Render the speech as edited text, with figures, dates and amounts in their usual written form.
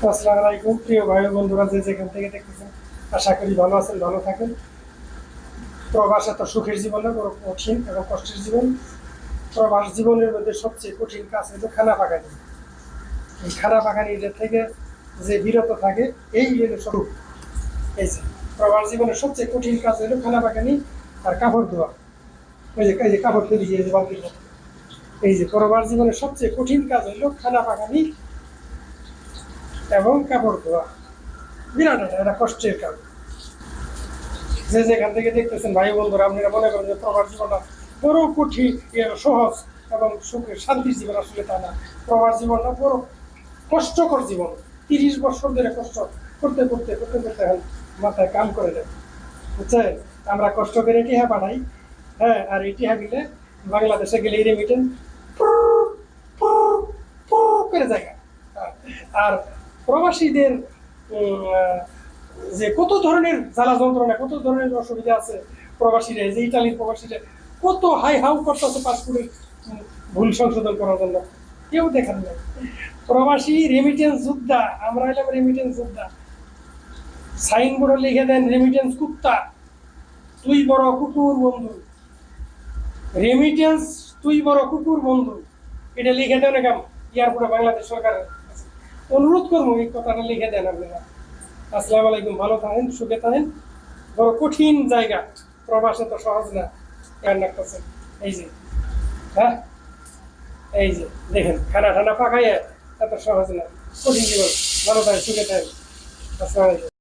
আসসালামু আলাইকুম প্রিয় ভাই ও বন্ধুরা, যে যেখান থেকে দেখতেছেন আশা করি ভালো আছেন, ভালো থাকেন। প্রবাস এত সুখের জীবন না, বড় কঠিন এবং কষ্টের জীবন। প্রবাস জীবনের মধ্যে সবচেয়ে কঠিন কাজ হলো খানা পাকানি। এই খানা পাকানিটা থেকে যে বিরত থাকে, এই হলো স্বরূপ। এই যে প্রবাস জীবনের সবচেয়ে কঠিন কাজ হলো খানা পাকানি আর কাপড় ধোয়া। এই যে কাপড় ফেলি, এই যে বালতির মতো। এই যে প্রবাস জীবনের সবচেয়ে কঠিন কাজ হলো খানা পাকানি এবং কাপড় ধোয়া। বিরাট এটা কষ্টের কাজ। যে যেখান থেকে দেখতেছেন ভাই বন্ধুরা, আপনারা মনে করেন যে প্রবাস জীবনটা বড় কঠিন, সহজ এবং সুখের শান্তির জীবন, আসলে তা না। প্রবাস জীবনটা বড় কষ্টকর জীবন। 30 বছর ধরে কষ্ট করতে করতে করতে করতে মাথায় কাম করে দেয়, বুঝছেন? আমরা কষ্ট করে টিহা পাঠাই, হ্যাঁ, আর এই টিহা গেলে বাংলাদেশে গেলে রেমিটেন্স করে জায়গা। আর প্রবাসীদের যে কত ধরনের জ্বালা যন্ত্রণা, কত ধরনের অসুবিধা আছে। প্রবাসীরা, যে ইটালির প্রবাসীরা কত হাই হাউ করতেছে পাসপোর্টের ভুল সংশোধন করার জন্য, কেউ দেখান নাই। প্রবাসী রেমিটেন্স যোদ্ধা, আমরা হইলাম রেমিটেন্স যোদ্ধা। সাইনবোর্ডে লিখে দেন রেমিটেন্স কুত্তা, তুই বড় কুকুর বন্ধু। রেমিটেন্স, তুই বড় কুকুর বন্ধু, এটা লিখে দেন এরকম এয়ারপোর্টে বাংলাদেশ সরকারের অনুরোধ করবো, এই কথাটা লিখে দেন আপনারা। আসসালামু আলাইকুম, ভালো থাকেন, সুখে থাকেন। বড় কঠিন জায়গা, প্রবাসে তো সহজ না। রান্না করছেন, এই যে, হ্যাঁ, এই যে দেখেন খানা ঠান্ডা পাকাইয়া এত সহজ না, কঠিন জীবন। ভালো থাকেন, সুখে থাকেন। আসসালামু আলাইকুম।